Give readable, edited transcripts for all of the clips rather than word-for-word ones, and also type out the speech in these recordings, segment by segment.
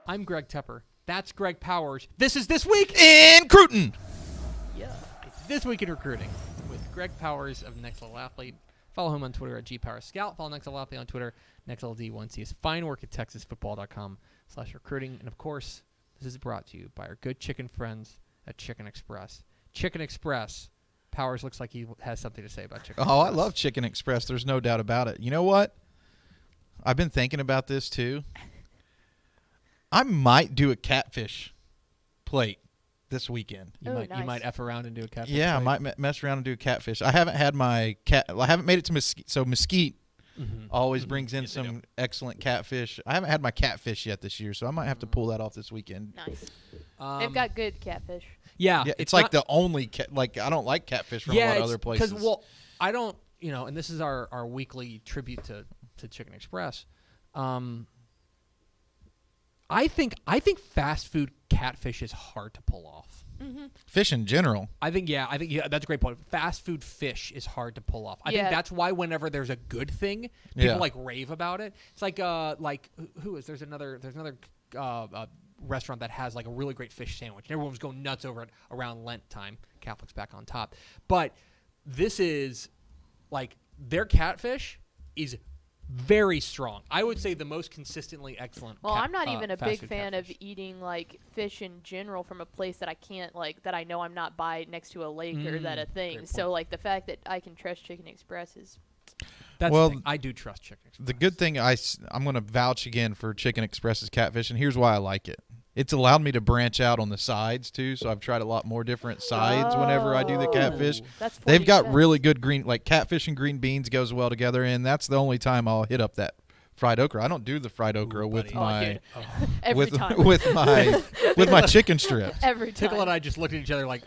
I'm Greg Tepper. That's Greg Powers. This is This Week in Cruton. Yeah. It's This Week in Recruiting with Greg Powers of Next Level Athlete. Follow him on Twitter at GPowerScout. Follow Next Level Athlete on Twitter, NextLD1. See his fine work at TexasFootball.com/recruiting. And, of course, this is brought to you by our good chicken friends at Chicken Express. Chicken Express. Powers looks like he has something to say about Chicken Express. Oh, I love Chicken Express. There's no doubt about it. You know what? I've been thinking about this, too. I might do a catfish plate this weekend. You might F around and do a catfish Yeah, plate. I might mess around and do a catfish. I haven't had my I haven't made it to Mesquite. So Mesquite always brings in some excellent catfish. I haven't had my catfish yet this year, so I might have to pull that off this weekend. Nice. They've got good catfish. Yeah, it's like the only I don't like catfish from a lot of other places. Because I don't, and this is our weekly tribute to Chicken Express. I think fast food catfish is hard to pull off. Mm-hmm. Fish in general. I think that's a great point. Fast food fish is hard to pull off. I think that's why whenever there's a good thing, people rave about it. It's like there's another restaurant that has like a really great fish sandwich. And everyone was going nuts over it around Lent time. Catholics back on top. But this is like their catfish is very strong. I would say the most consistently excellent. Well, I'm not even a big fan of eating like fish in general from a place that I can't that I know I'm not by next to a lake or that a thing. So like the fact that I can trust Chicken Express is. That's the thing. I do trust Chicken Express. The good thing I'm going to vouch again for Chicken Express's catfish, and here's why I like it. It's allowed me to branch out on the sides too, so I've tried a lot more different sides whenever I do the catfish. They've got really good green, like catfish and green beans goes well together, and that's the only time I'll hit up that fried okra. I don't do the fried okra with my with my chicken strips. Every time. Tickle and I just looked at each other like,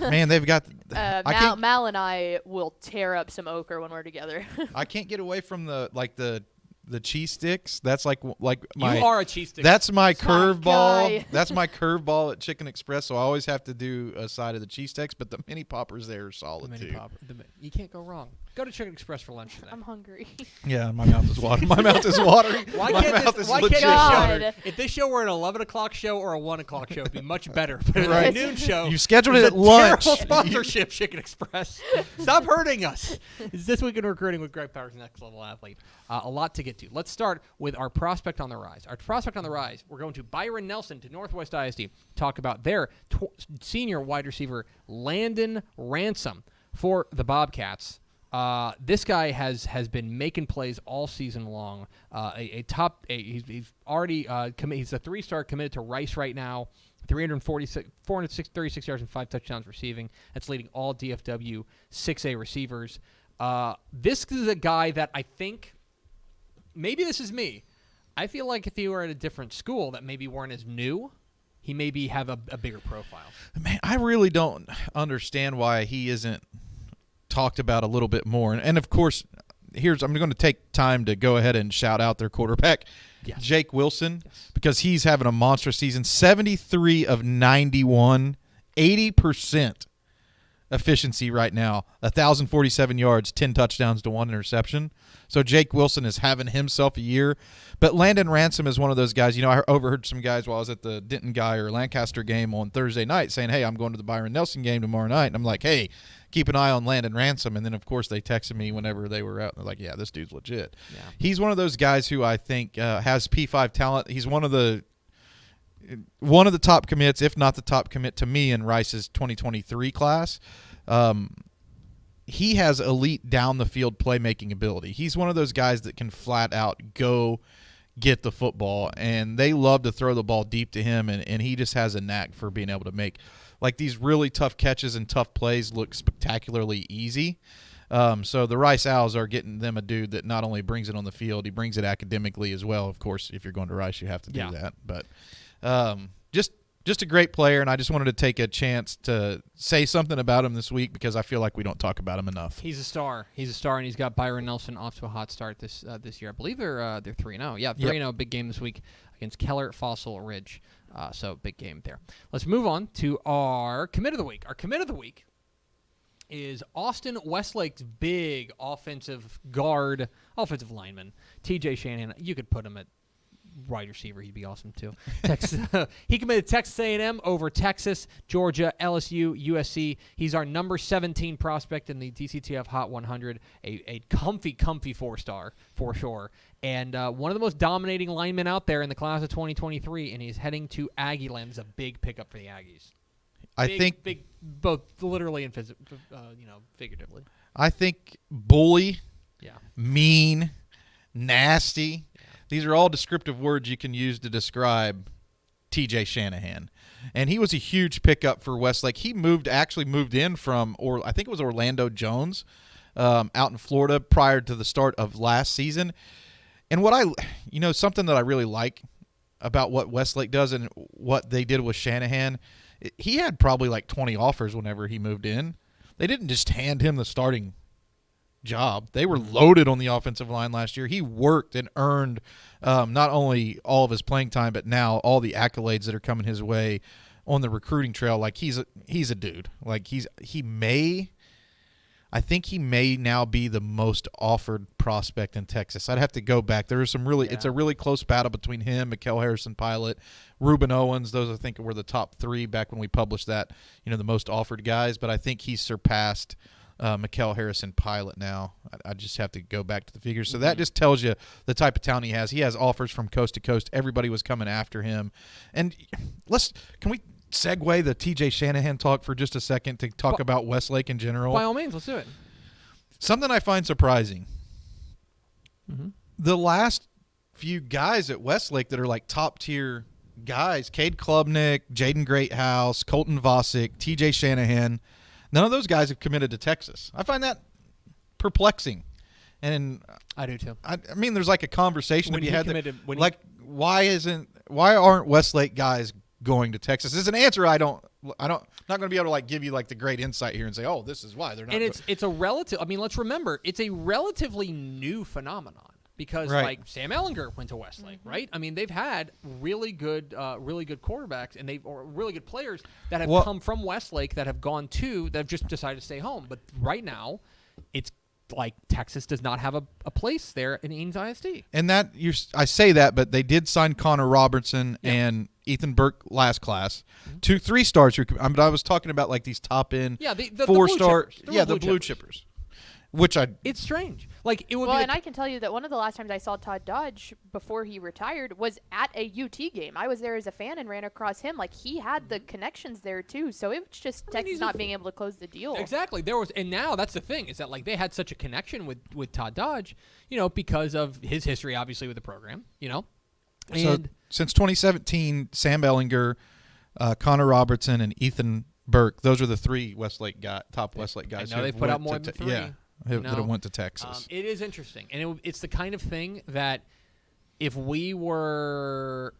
Man, they've got. Mal and I will tear up some okra when we're together. I can't get away from the cheese sticks. That's like my. You are a cheese stick. That's my curveball. That's my curveball at Chicken Express. So I always have to do a side of the cheese sticks, but the mini poppers there are solid too. You can't go wrong. Go to Chicken Express for lunch today. I'm hungry. Yeah, my mouth is watering. My mouth is watering. Why can't this show? If this show were an 11 o'clock show or a 1 o'clock show, it'd be much better. But a noon show. You scheduled it at lunch. Terrible sponsorship, Chicken Express. Stop hurting us. It's This Week in Recruiting with Greg Powers, Next Level Athlete. A lot to get to. Let's start with our prospect on the rise. Our prospect on the rise, we're going to Byron Nelson to Northwest ISD. Talk about their senior wide receiver, Landon Ransom, for the Bobcats. This guy has been making plays all season long. He's already he's a 3-star committed to Rice right now. 436 yards and 5 touchdowns receiving. That's leading all DFW 6A receivers. This is a guy that I think, maybe this is me, I feel like if he were at a different school that maybe weren't as new, he maybe have a bigger profile. Man, I really don't understand why he isn't talked about a little bit more. And of course, I'm going to take time to go ahead and shout out their quarterback, Jake Wilson, because he's having a monstrous season. 73 of 91, 80% efficiency right now, 1,047 yards, 10 touchdowns to 1 interception. So Jake Wilson is having himself a year. But Landon Ransom is one of those guys. I overheard some guys while I was at the Denton Guy or Lancaster game on Thursday night saying, hey, I'm going to the Byron Nelson game tomorrow night. And I'm like, hey, keep an eye on Landon Ransom. And then, of course, they texted me whenever they were out. They're like, yeah, this dude's legit. Yeah. He's one of those guys who I think has P5 talent. He's one of the top commits, if not the top commit to me in Rice's 2023 class. He has elite down-the-field playmaking ability. He's one of those guys that can flat out go get the football, and they love to throw the ball deep to him, and he just has a knack for being able to make like these really tough catches and tough plays look spectacularly easy. So the Rice Owls are getting them a dude that not only brings it on the field, he brings it academically as well. Of course, if you're going to Rice, you have to do that. But just a great player, and I just wanted to take a chance to say something about him this week because I feel like we don't talk about him enough. He's a star. And he's got Byron Nelson off to a hot start this year. I believe they're 3-0. Yeah, 3-0, big game this week against Keller Fossil Ridge. So big game there. Let's move on to our commit of the week. Our commit of the week is Austin Westlake's big offensive lineman, TJ Shanahan. You could put him at wide receiver. He'd be awesome too. Texas, he committed Texas A&M over Texas, Georgia, LSU, USC. He's our number 17 prospect in the DCTF Hot 100. A comfy 4-star for sure, and one of the most dominating linemen out there in the class of 2023. And he's heading to Aggie Land. It's a big pickup for the Aggies. I think big, both literally and figuratively. I think bully, Yeah. mean, nasty. Yeah. These are all descriptive words you can use to describe TJ Shanahan. And he was a huge pickup for Westlake. He actually moved in from, or I think it was Orlando Jones, out in Florida prior to the start of last season. And something that I really like about what Westlake does and what they did with Shanahan, he had probably like 20 offers whenever he moved in. They didn't just hand him the starting job. They were loaded on the offensive line last year. He worked and earned not only all of his playing time, but now all the accolades that are coming his way on the recruiting trail. Like he's a dude. Like I think he may now be the most offered prospect in Texas. I'd have to go back. There is some it's a really close battle between him, Mikael Harrison Pilot, Ruben Owens. Those I think were the top 3 back when we published that, the most offered guys. But I think he's surpassed Mikael Harrison Pilot now. I just have to go back to the figures. So that just tells you the type of talent he has. He has offers from coast to coast. Everybody was coming after him. And can we segue the TJ Shanahan talk for just a second to talk about Westlake in general? By all means, let's do it. Something I find surprising. Mm-hmm. The last few guys at Westlake that are like top tier guys, Cade Klubnik, Jaden Greathouse, Colton Vosick, TJ Shanahan, none of those guys have committed to Texas. I find that perplexing. And I do too. I mean, there's like a conversation when to be had committed, that, why aren't Westlake guys going to Texas? Is an answer not going to be able to like give you like the great insight here and say, oh, this is why they're not. And it's a relative. I mean, let's remember, it's a relatively new phenomenon because like Sam Ehlinger went to Westlake, right? I mean, they've had really good quarterbacks and or really good players that have come from Westlake that have just decided to stay home. But right now, it's like Texas does not have a place there in Ames ISD. And I say that, but they did sign Connor Robertson and Ethan Burke last class, 3 stars. But I was talking about like these top end, the 4-star, the blue chippers. It's strange. Like it would. And I can tell you that one of the last times I saw Todd Dodge before he retired was at a UT game. I was there as a fan and ran across him. Like he had the connections there too. So it was just Texas not being able to close the deal. Exactly. And now that's the thing is that like they had such a connection with Todd Dodge, because of his history, obviously with the program, And so since 2017, Sam Ehlinger, Connor Robertson, and Ethan Burke. Those are the 3 Westlake top Westlake guys. I know they put out more than 3. Yeah. That have went to Texas. It is interesting, and it's the kind of thing that if we were,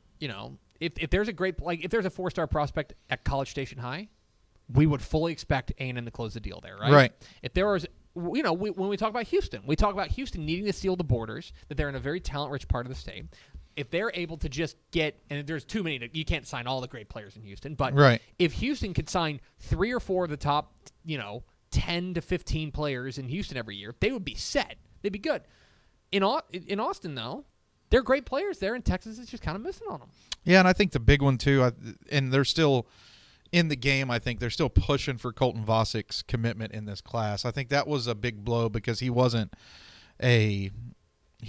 if there's a if there's a 4-star prospect at College Station High, we would fully expect A&M to close the deal there, right? Right. If there was, when we talk about Houston, we talk about Houston needing to seal the borders, that they're in a very talent-rich part of the state. If they're able to just get, and there's too many, you can't sign all the great players in Houston, but if Houston could sign 3 or 4 of the top, 10 to 15 players in Houston every year, they would be set. They'd be good. In Austin, though, they're great players there, and Texas is just kind of missing on them. Yeah, and I think the big one, too, and they're still in the game, I think they're still pushing for Colton Vosick's commitment in this class. I think that was a big blow because he was a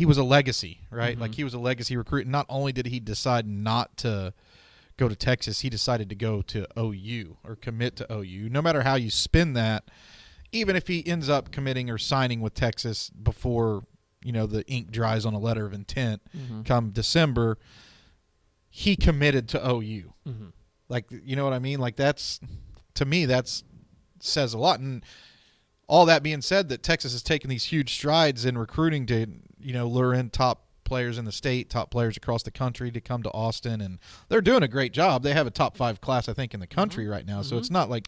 legacy, right? Mm-hmm. Like he was a legacy recruit. And not only did he decide not to go to Texas, he decided to go to OU or commit to OU. No matter how you spin that, even if he ends up committing or signing with Texas before, the ink dries on a letter of intent come December, he committed to OU. Mm-hmm. Like, you know what I mean? Like to me, that says a lot. And all that being said, that Texas has taken these huge strides in recruiting to, lure in top players in the state, top players across the country to come to Austin, and they're doing a great job. They have a top 5 class, I think, in the country right now. So it's not like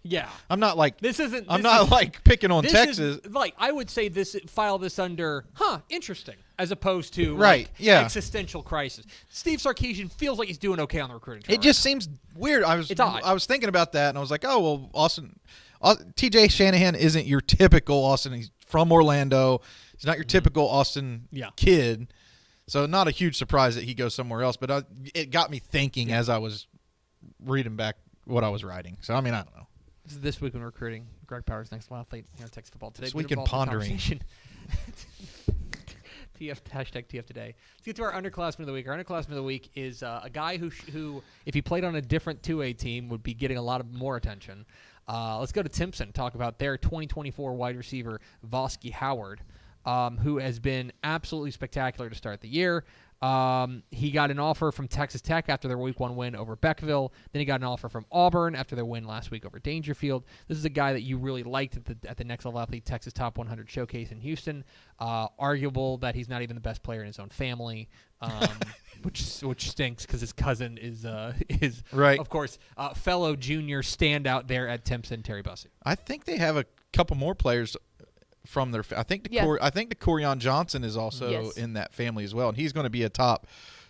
I'm not like picking on Texas. Like I would say file this under interesting as opposed to existential crisis. Steve Sarkisian feels like he's doing okay on the recruiting trail. It just seems weird. I was thinking about that, and I was like, oh well, Austin. TJ Shanahan isn't your typical Austin. He's from Orlando. He's not your typical Austin kid. So not a huge surprise that he goes somewhere else, but it got me thinking as I was reading back what I was writing. So, I mean, I don't know. This is This Week in Recruiting. Greg Powers, Next Level Athlete here on Texas Football Today. This Week in Pondering. TF, hashtag TF Today. Let's get to our underclassman of the week. Our underclassman of the week is a guy who, if he played on a different 2A team, would be getting a lot of more attention. Let's go to Timpson, talk about their 2024 wide receiver, Vosky Howard, who has been absolutely spectacular to start the year. He got an offer from Texas Tech after their Week 1 win over Beckville. Then he got an offer from Auburn after their win last week over Dangerfield. This is a guy that you really liked at the Next Level Athlete Texas Top 100 Showcase in Houston. Arguable that he's not even the best player in his own family, which stinks because his cousin is right. Of course, fellow junior standout there at Timpson, Terry Bussey. I think they have a couple more players from their. I think the Corian Johnson is also in that family as well, and he's going to be a top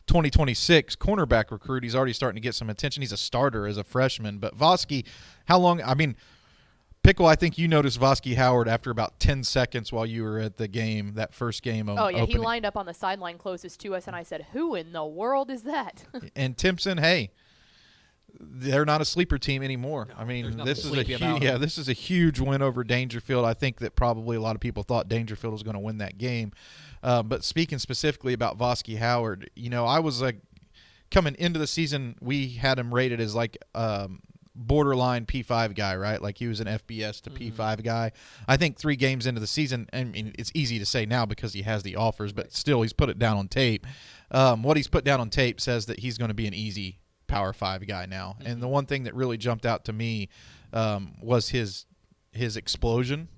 2026 cornerback recruit. He's already starting to get some attention. He's a starter as a freshman. But Vosky, how long? I mean, Pickle, I think you noticed Vosky Howard after about 10 seconds while you were at the game, that first game. Opening. He lined up on the sideline closest to us, and I said, "Who in the world is that?" And Timpson, hey, they're not a sleeper team anymore. No, I mean, this is a huge win over Dangerfield. I think that probably a lot of people thought Dangerfield was going to win that game. But speaking specifically about Vosky Howard, I was like, coming into the season, we had him rated as like borderline P5 guy, right? Like he was an FBS to P5 guy. I think 3 games into the season, I mean, it's easy to say now because he has the offers, but still he's put it down on tape. What he's put down on tape says that he's going to be an easy Power 5 guy now. And the one thing that really jumped out to me was his explosion.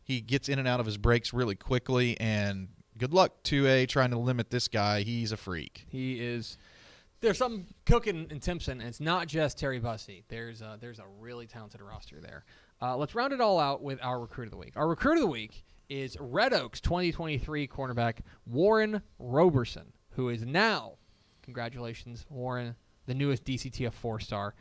He gets in and out of his breaks really quickly, and good luck 2A trying to limit this guy. He's a freak. He is. There's something cooking in Timpson, and it's not just Terry Bussey. There's a really talented roster there. Let's round it all out with our recruit of the week. Our recruit of the week is Red Oaks 2023 cornerback Warren Roberson, who is now, congratulations, Warren, the newest DCTF 4-star.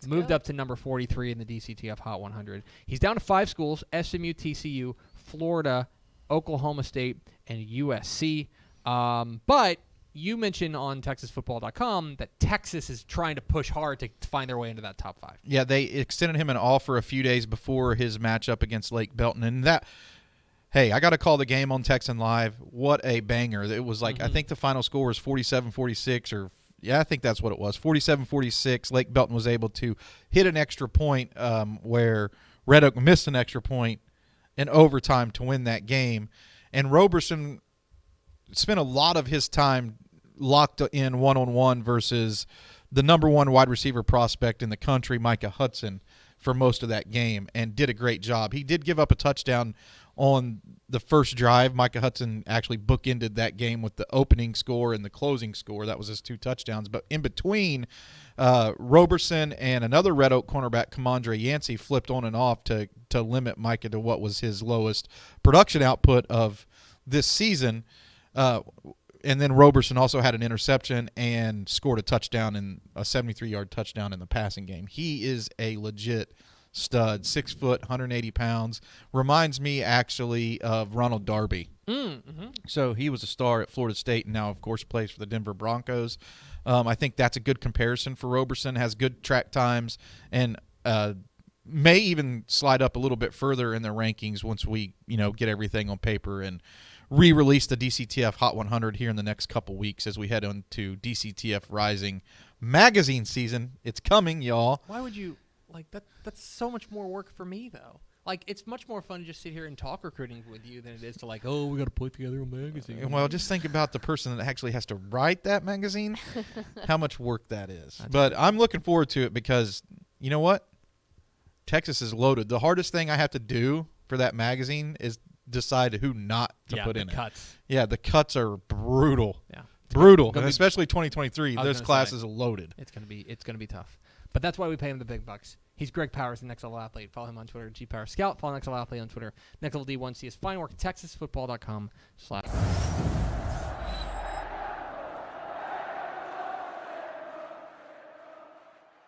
Moved up to number 43 in the DCTF Hot 100. He's down to 5 schools: SMU, TCU, Florida, Oklahoma State, and USC. But you mentioned on TexasFootball.com that Texas is trying to push hard to find their way into that top 5. Yeah, they extended him an offer a few days before his matchup against Lake Belton. And that, hey, I got to call the game on Texan Live. What a banger. It was like, I think the final score was 47-46 or yeah, I think that's what it was. 47-46. Lake Belton was able to hit an extra point where Red Oak missed an extra point in overtime to win that game. And Roberson spent a lot of his time locked in one-on-one versus the number 1 wide receiver prospect in the country, Micah Hudson, for most of that game, and did a great job. He did give up a touchdown on the first drive. Micah Hudson actually bookended that game with the opening score and the closing score. That was his 2 touchdowns. But in between, Roberson and another Red Oak cornerback, Kamondre Yancey, flipped on and off to limit Micah to what was his lowest production output of this season. And then Roberson also had an interception and scored a touchdown, in a 73-yard touchdown in the passing game. He is a legit stud, 6 foot, 180 pounds. Reminds me actually of Ronald Darby. So he was a star at Florida State and now, of course, plays for the Denver Broncos. I think that's a good comparison for Roberson. Has good track times and may even slide up a little bit further in their rankings once we, get everything on paper and re-release the DCTF Hot 100 here in the next couple weeks as we head on to DCTF Rising magazine season. It's coming, y'all. Why would you like that? That's so much more work for me, though. Like, it's much more fun to just sit here and talk recruiting with you than it is to we got to put together a magazine. Well, just think about the person that actually has to write that magazine, how much work that is. But I'm looking forward to it because, you know what? Texas is loaded. The hardest thing I have to do for that magazine is decide who not to put in cuts. it. Yeah, the cuts are brutal. Yeah. Brutal. And especially 2023. This class is loaded. It's gonna be tough. But that's why we pay him the big bucks. He's Greg Powers, the Next Level Athlete. Follow him on Twitter, GPowerScout. Follow Next Level Athlete on Twitter, Next Level D1. See his fine work at TexasFootball.com/.